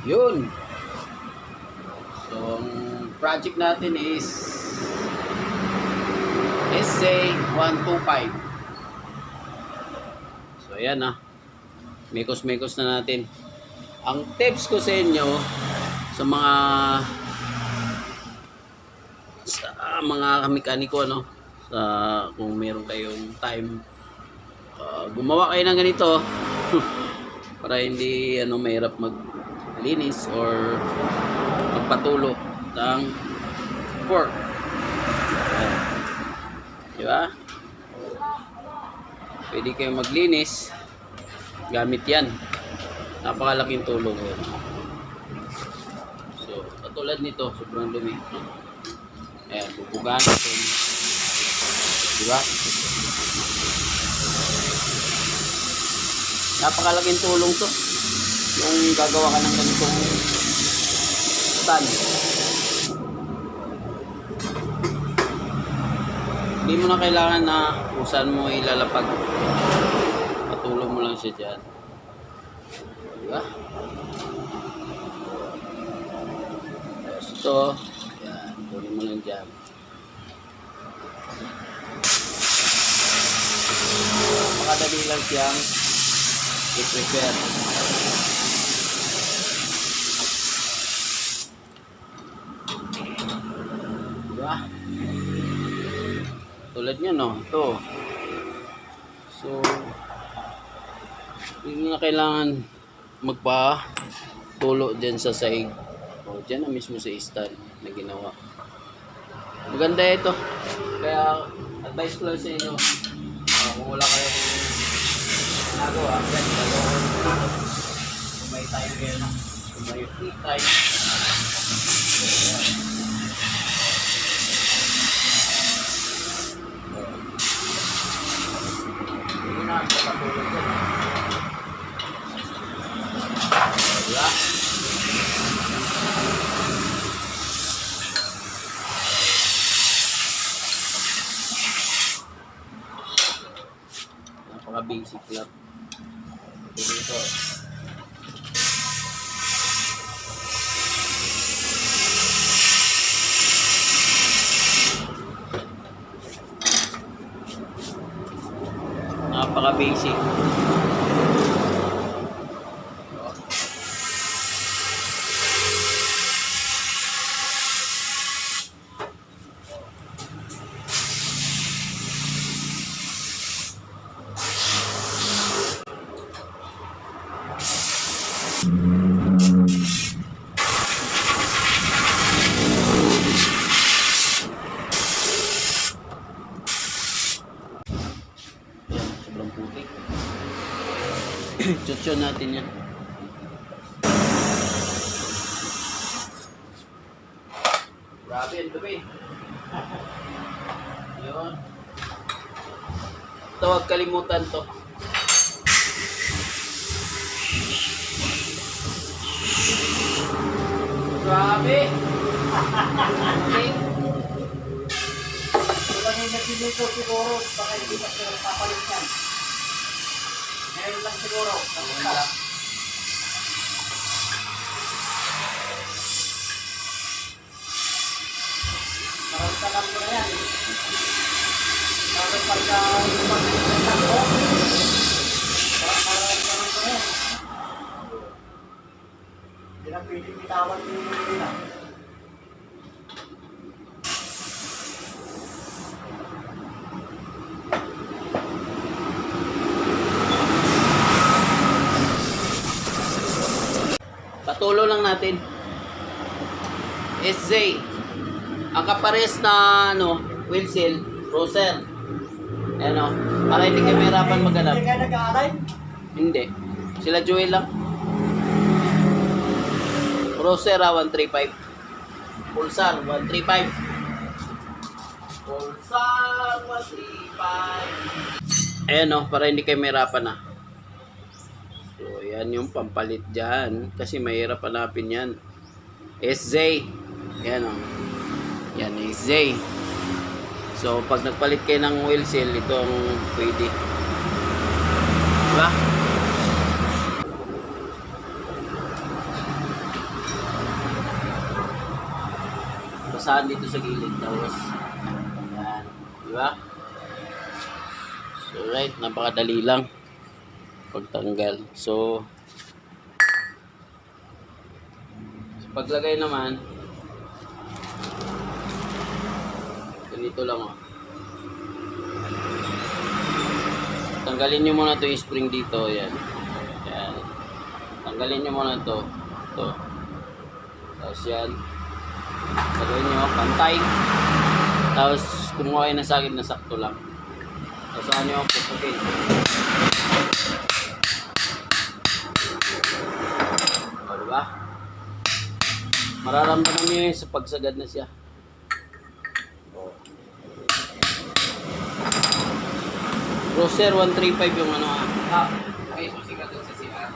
Yun. So, ang project natin is SJ125. So, ayan na. Mekos-mekos na natin. Ang tips ko sa inyo, sa mga mekaniko, ano, kung meron kayong time, gumawa kayo ng ganito para hindi mahirap maglinis or magpatulo ng fork. Diba? Pwede kayong maglinis gamit yan. Napakalaking tulong yun. So, katulad nito, sobrang dumi. Ayan, bubugaan natin. Diba? Napakalaking tulong to. Yung gagawa ka ng ganitong stand. Hindi mo na kailangan na kung saan mo ilalapag. Patulong mo lang siya dyan. Diba? Tapos ito, yan, tuloy mo lang dyan. Makadali lang siyang i-prepare. Diba? Tulad nyo, no? Ito. So, hindi na kailangan magpa-tulo dyan sa sahig. O, dyan na mismo sa stand na ginawa. Maganda ito. Kaya, advice ko lang sa inyo, kung wala kayong ginagawa, kung may time kayo, kung may free time, hindi na kapatulog dyan. Diba? Napaka-basic lang. Dito. Napaka-basic. Sobrang putik. Chuchon natin yan. Grabe, ang dumi. Yun. Ito, huwag kalimutan to. Grabe. Okay. Kung may nagsiluto siguro, baka hindi pa sila papalit yan. Ngayon lang siguro. Maramdaman ko na yan. Lalo pagka lumagsilutan ko, maramdaman ko na yan. Hindi na pwedeng bitawan yung nila. Patulo lang natin. SJ. Ang kapares na wheel seal, Roser. Ayan, para hindi kayo mahirapan maghanap. Hindi kayo nag-aalay? Hindi. Sila Joel lang. Roser 135. Pulsar 135. Pulsar 135. Ayan, para hindi kayo mahirapan na. So, yan yung pampalit dyan. Kasi mahirap hanapin yan. SJ. Yan, yan, SJ. So, pag nagpalit kayo ng wheel seal, ito ang pwede. Diba? basahan dito sa gilid. Tapos, yan. Di ba? So, right. Napakadali lang pagtanggal. So, sa paglagay naman, ganito lang oh. Tanggalin nyo muna to yung spring dito. Yan. Yan. Tanggalin nyo muna to. Ito. Tapos yan. Tanggalin nyo. Pantay. Tapos kumuha kayo ng sakit na sakto lang. Tapos saan nyo pupukin. O diba? Mararamdaman nyo yun sa pagsagad na siya. Cruiser 135 yung ano ah. Ay, susi ka doon sa CR.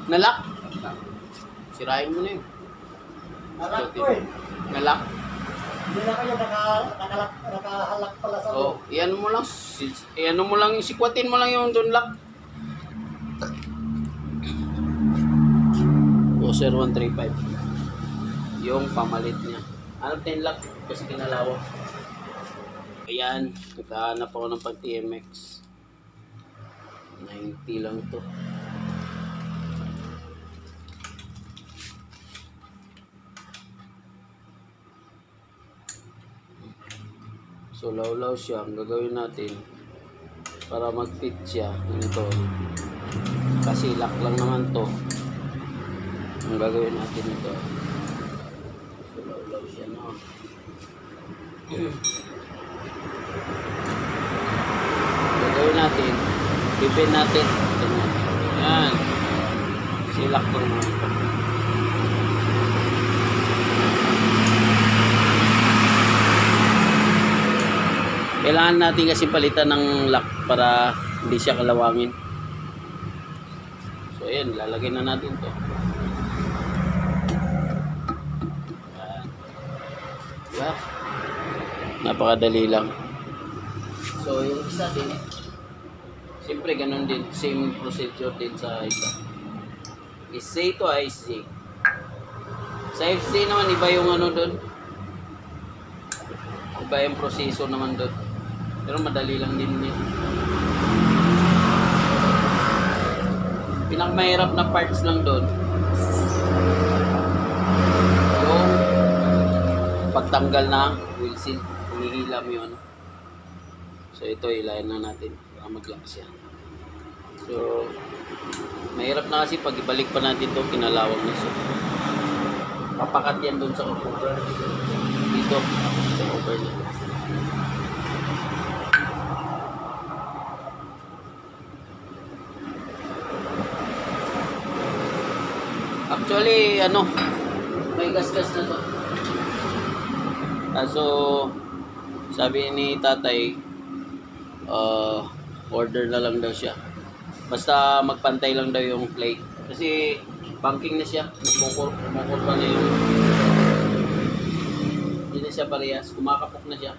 Nalak? Sirain mo na yun. Nalak ko eh. Nalak? Hindi na kayo nakahalak pala sa Oh, iyan mo lang. Iyan mo lang, sikwatin mo lang yung doon lock. Cruiser 135. Yung pamalit niya. Hanap na yung lock kasi kinalawak. Ayan, nagkahanap ako ng pag TMX. 90 lang to. So lawlaw siya, ang gagawin natin para mag-fit siya, ganito. Kasi lock lang naman to. Ang gagawin natin ito. So lawlaw siya, no? Gagawin natin, pipin natin. Yan. Silak ko naman ito. Kailangan natin kasi palitan ng lock para hindi siya kalawangin. So ayan, lalagay na natin to. Yan. Diba? Napakadali lang. So yung isa din, siyempre ganun din, same procedure din sa isa. SC to IC. Sa FC naman iba yung ano doon. Iba yung proseso naman doon. Pero madali lang din yun. Pinakamahirap na parts lang doon yung pagtanggal ng wheel seal. Hinihila mo yun. So ito ilayan na natin para mag-lock siya. So mahirap na kasi pag ibalik pa natin ito, kinalawang na siya. Papakat yan doon sa cover. Dito sa cover niya. Actually, ano, may gasgas na to. So, sabi ni tatay, order na lang daw siya. Basta magpantay lang daw yung plate. Kasi, banking na siya. Kumukurba na yun. Hindi na siya parehas. Kumakapok na siya.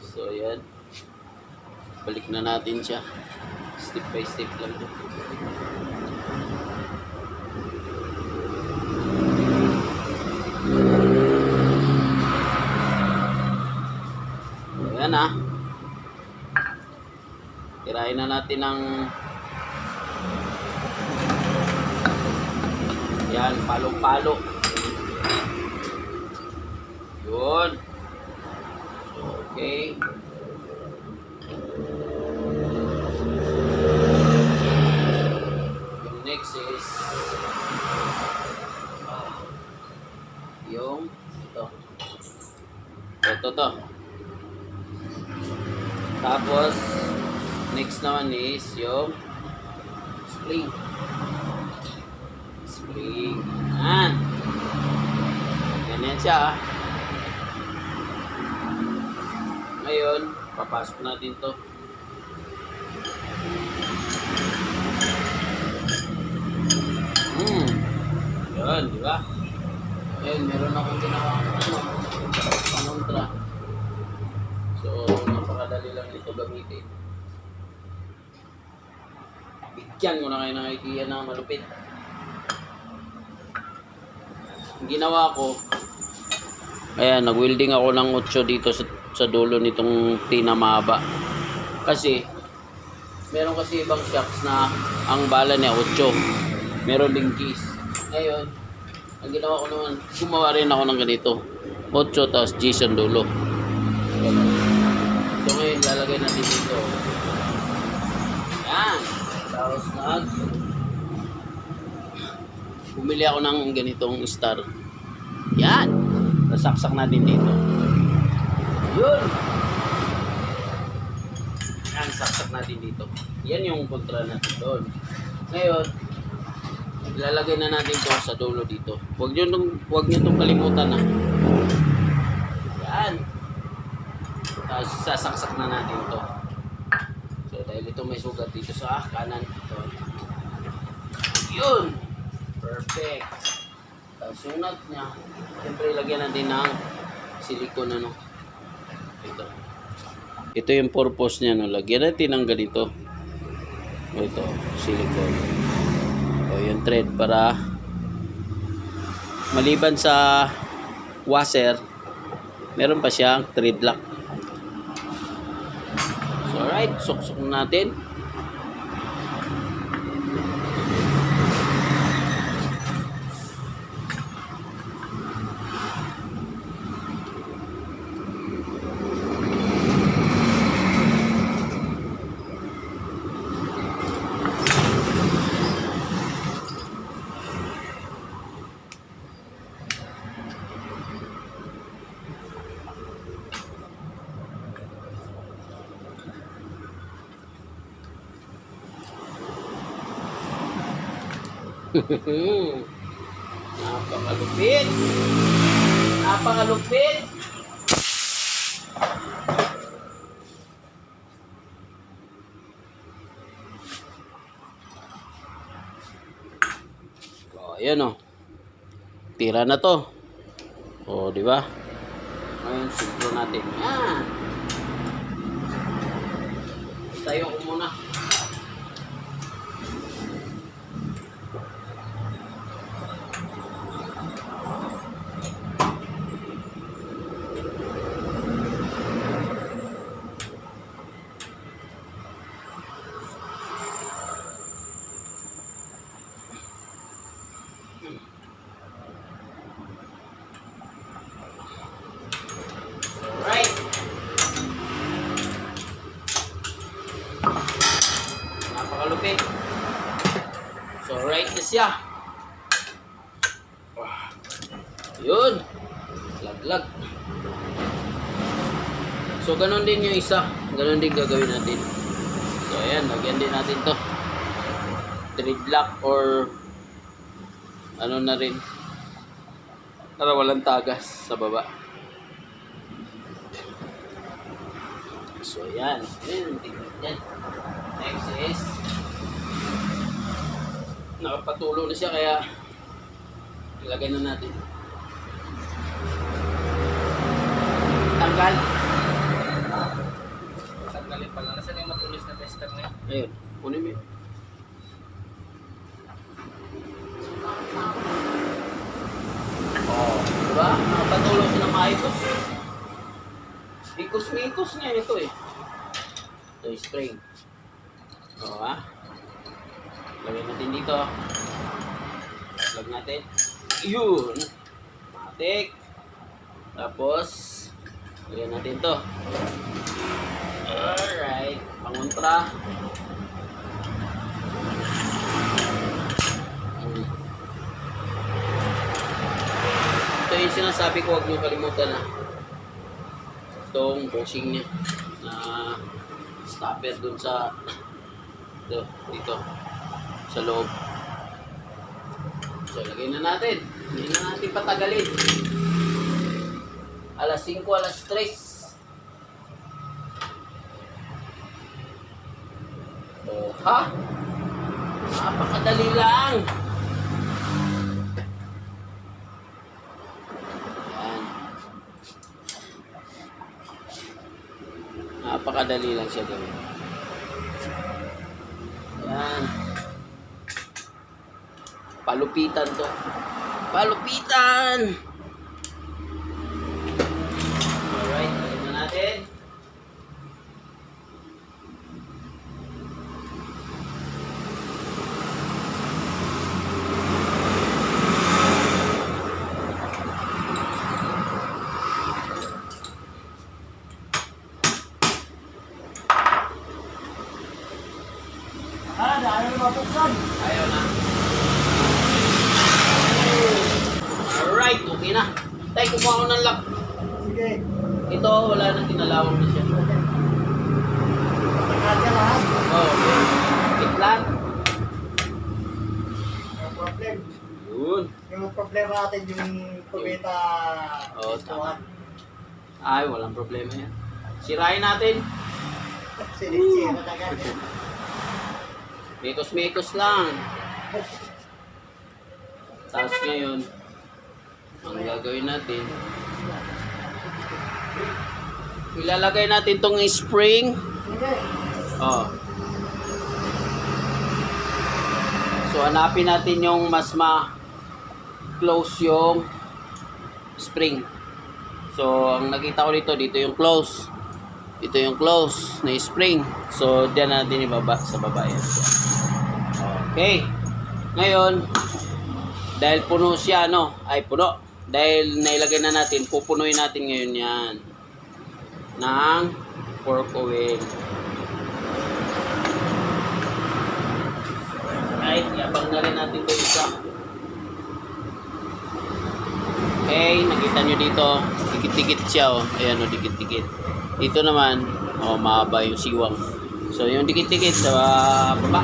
So, yan. Balik na natin siya. Step by step lang to. Ayan ah. Tirahin na natin ng yan, palo-palo. Yun. Okay. Yung next is yung ito. Tapos next naman is yung spring. Yan. Ganyan siya. Ngayon, papasok natin to. Yun, di ba? Ayun, meron akong ginawang pangontra. So, napakadali lang ito gamitin. Bigyan ko na kayo ng idea na malupit. ginawa ko, ayan, nag-welding ako ng 8 dito sa dulo nitong tinamaba. Kasi, meron kasi ibang shocks na ang bala niya 8. Meron ding keys. Ngayon, ang ginawa ko naman, gumawa rin ako ng ganito. 8 tapos Jason dulo. So ngayon, lalagay natin dito. Yan. Tapos bumili ako ng ganitong star. Yan. Nasaksak natin dito. Yun. Yan, saksak natin dito. Yan yung kontra natin doon. Ngayon, ilalagay na natin to sa dulo dito. Huwag nyo itong kalimutan na. Yan. Tapos sasaksak na natin to. So dahil ito may sugat dito sa kanan. Ito. Yun. Perfect. Tapos yung nut niya, siyempre ilagyan natin ng silicone ano. Ito. Ito yung purpose niya, no. Lagyan natin ng ganito. Ito, silicone. O yung thread para maliban sa washer, meron pa siyang thread lock. So alright, suksok na natin. Napakalupit. Napakalupit. Oh, ayan oh. Tira na to. Oh, di ba? Ngayon, siguro natin. Ah. Tayo ko muna. Right. Napakalupit. So, right na siya. Yun. Laglag. So, ganun din yung isa. Ganun din gagawin natin. So, ayan. Lagyan din natin to. Thread lock or ano na rin. Para walang tagas sa baba. So, yan. Yan. Next is nakapatulo na siya kaya ilagay na natin. Tanggal. Tanggalin pala. Nasaan yung matulis na tester na yun? Ayun. Kunin mo yun. Oh, diba? Nakapatulo siya ng maikos. Ikos-ikos niya ito eh. Ito yung spring. O ha. Lagyan natin dito. Lag natin. Yun. Matik. Tapos, lagyan natin to. Alright. Pangontra. Ito yung sinasabi ko, huwag niyo kalimutan na. Itong bushing niya na stopper dun sa dito sa loob. So lagay na natin, hindi na natin patagalin. Alas 5, alas 3. Oh, ha? Napakadali lang. Napakadali lang siya gawin. Yan. Palupitan to. Palupitan! Alright, lagyan na natin. Ayaw na mabuksan. Ayaw na. Alright, okay na. Tay, kumuha ko ng lock. Sige. Ito, wala nang kinalawang na siya. Tagal ka lahat. Okay. Itlan. No problem. Yun. Yung problema natin yung kumita. Oo, tama. Ay, walang problema yan. Sirain natin. Sinisira na agad. Mikos-mikos lang. Tapos ngayon, ang gagawin natin, ilalagay natin tong spring. Sige. Oh. So, hanapin natin yung mas ma-close yung spring. So, ang nakita ko dito yung close. Ito yung close na spring. So, diyan natin ibaba sa baba yan. Okay. Ngayon, dahil puno siya, puno. Dahil nailagay na natin, pupunuin natin ngayon yan ng pork oil. Right, yabang na rin natin ito isa. Okay, nakita nyo dito, dikit-dikit siya, oh. Ayan, oh, dikit-dikit. Dito naman, oh, mahaba yung siwang. So, yung dikit-dikit sa baba.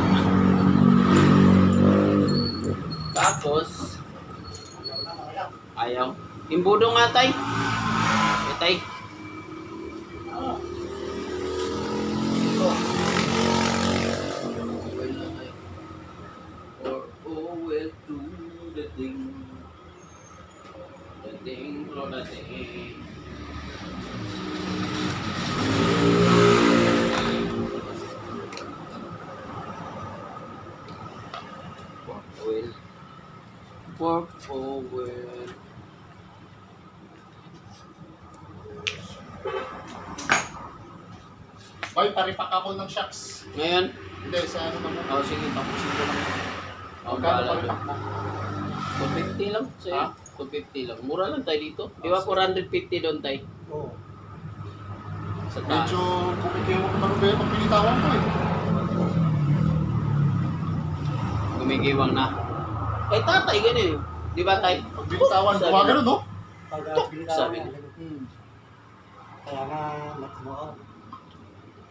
Tapos, ayaw. Imbudo nga, tay. Tay. Well, do the thing. The thing, or the thing. Pork oil. Boy, paripak ako ng shocks. Ngayon, Hindi, sa ano naman. oh, sige, tapusin ko lang. Oh, Magkano bahala paripak na. mo? 250 lang, sa'yo. Ha? 250 lang. Mura lang tayo dito. Di ba 450 doon tayo? Oo. Sa taas. Medyo kumikiwa ko naman ba yung pagpilitawan ko eh. Gumigiwang na. Kay tatay, ganun eh. Di ba tay? Pagpilitawan, Sabi gawa na. ganun no? Pag Sabi. Kaya nga, nakumuha.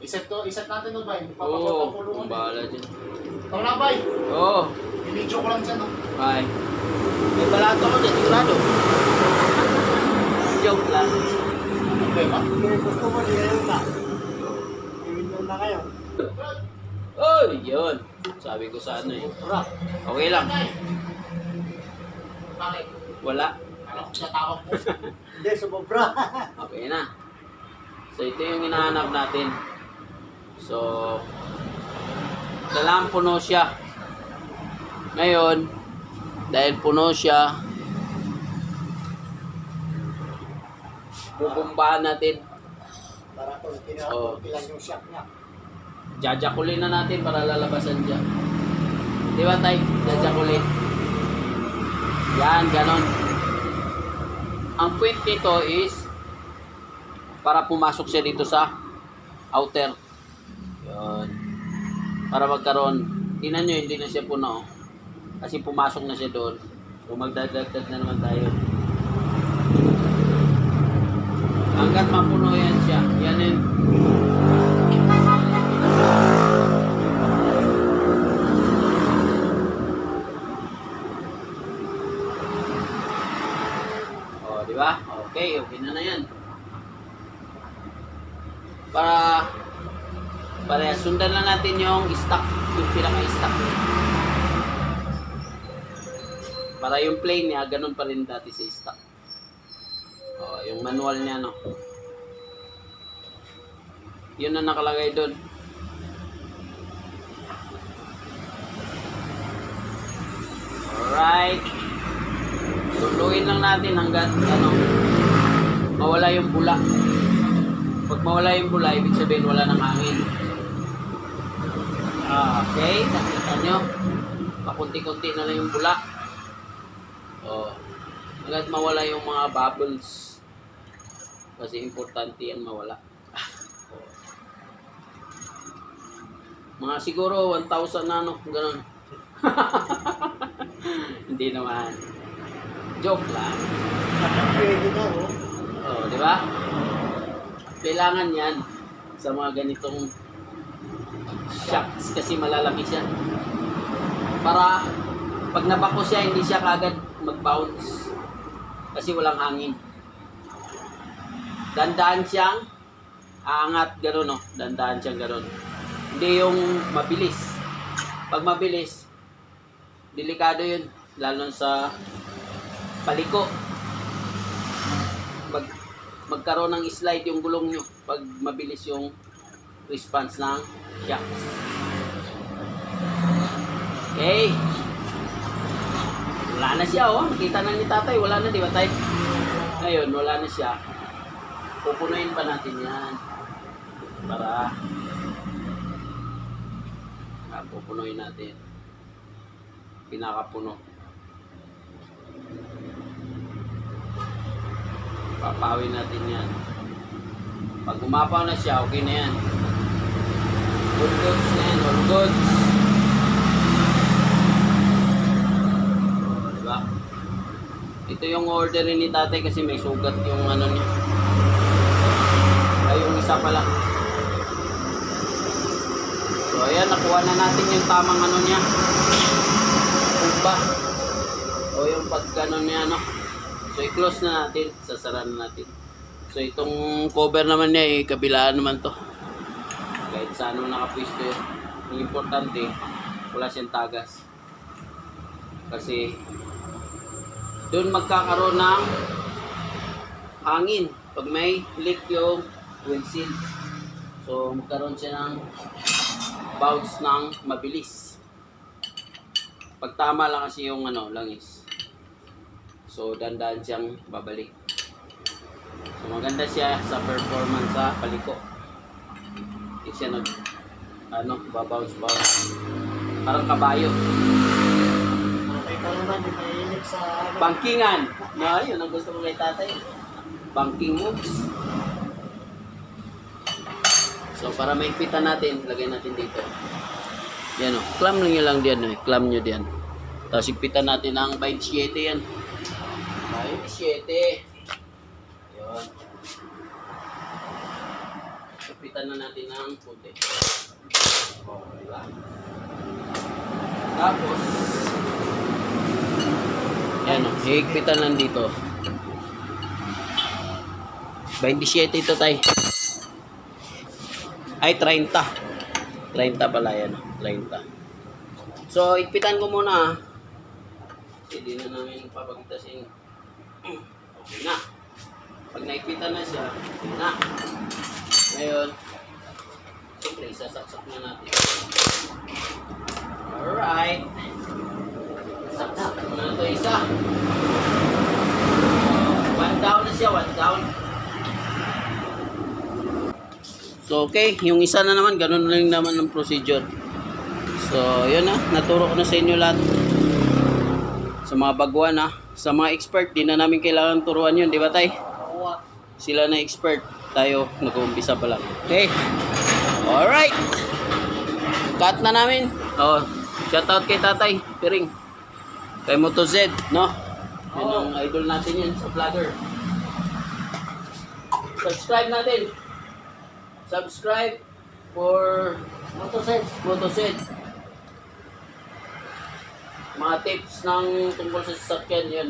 Iset natin no, Bay. Oo, Papapulungan kung bahala dyan. Ikaw na, Bay. Oo, I-video ko lang dyan no. bye. May balato ko dyan, sigurado. Joke lang. Problema? Kung gusto mo, diyan na. Iwin na kayo. Oy, yun. Sabi ko sa ano eh. Rock. Okay lang. Bakit? Wala. Ano ko sa tawag mo? Hindi, sumobra. Okay na. So, ito yung hinahanap natin. So, kailangan puno siya. Ngayon, dahil puno siya, bubumbahan natin. Para kung Oo. kilan yung shock niya. Jajakulin na natin para lalabasan dyan. Di ba tay? Jajakulin. Yan, ganon. Ang point nito is para pumasok siya dito sa outer. Yun. Para magkaroon. Tingnan nyo, hindi na siya puno. Kasi pumasok na siya doon. Kung magdadagdag na naman tayo. Hanggat mapuno yan siya. Yan yun. Oh, di ba? Okay, okay na yan. Para sundan lang natin yung stock, yung pinaka-stock. Para yung plain niya, ganun pa rin dati sa stock. Oh, yung manual niya, no. Yun na nakalagay doon. Alright. Haluin lang natin hanggat mawala yung bula. Pag mawala yung bula, ibig sabihin wala ng hangin. Okay, nakita nyo. Pakunti-kunti na lang yung bula. Hanggat mawala yung mga bubbles. Kasi importante yan mawala. Mga siguro 1,000 na ganun. Hindi naman. Joke lang. Pwede na, Di ba? Kailangan yan sa mga ganitong shocks kasi malalaki siya. Para pag nabako siya, hindi siya kagad mag-bounce. Kasi walang hangin. Dandaan siyang aangat, gano'n, no? Dandaan siyang gano'n. Hindi yung mabilis. Pag mabilis, delikado yun. Lalo sa paliko. Magkaroon ng slide yung gulong nyo pag mabilis yung response ng shocks. Okay. Wala na siya, Nakita na ni tatay. Wala na, di ba tay? Ngayon, wala na siya. Pupunuin pa natin yan. Para pupunuin natin. Pinakapuno. Papawin natin yan. Pag umapaw na siya, okay na yan. All goods na yan, all goods. Diba? Ito yung order ni tatay kasi may sugat yung ano niya. Ay, yung isa pala. So, ayan, nakuha na natin yung tamang ano niya. Pumba. O yung pagkano niya, So, i-close na natin. Sasara na natin. So, itong cover naman niya, kabilaan naman to. Kahit sa ano nakapwisto yun. Ang importante, wala siyang tagas. Kasi, doon magkakaroon ng hangin. Pag may leak yung windshield. So, magkaroon siya ng bounce ng mabilis. Pag tama lang kasi yung langis. So, dandan siyang babalik. So, maganda siya sa performance sa paliko. Hindi siya babounce. Parang kabayo. May kalunan, di mainit sa Bankingan. No, yun ang gusto ko kay tatay. Banking moves. So, para maikpitan natin, lagay natin dito. Yan clamp nyo lang diyan. Clamp nyo diyan. Tapos ikpitan natin ang 27 yan. 27. Yun. Ikpitan na natin ang puti. Diba? Tapos, yan higpitan lang dito. 27 ito tayo. Ay, 30. 30 pala yan. 30. So, ikpitan ko muna. Kasi di na namin papagitasin. Okay na. Pag naikpitan na siya, okay na. Ngayon, siyempre, sasaksak na natin. Alright. Saksak na ito isa. One down na siya, one down. So, okay. Yung isa na naman, ganun lang naman ang procedure. So, yun naturo ko na sa inyo lahat. Sa mga baguhan sa mga expert, di na namin kailangan turuan yun, di ba tay? Sila na expert, tayo nag-uumpisa pa lang. Okay. Alright. Cut na namin. Shoutout kay tatay, Piring. Kay Moto Z, no? Yan ang idol natin yan sa vlogger. Subscribe natin. Subscribe for Motoset. Mga tips ng tungkol sa sasakyan yan.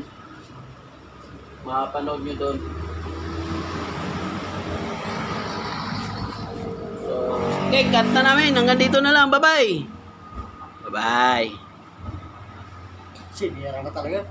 Mapanood nyo doon. So, okay, cut na namin. Hanggang dito na lang. Bye-bye. Bye-bye. Sinira na talaga.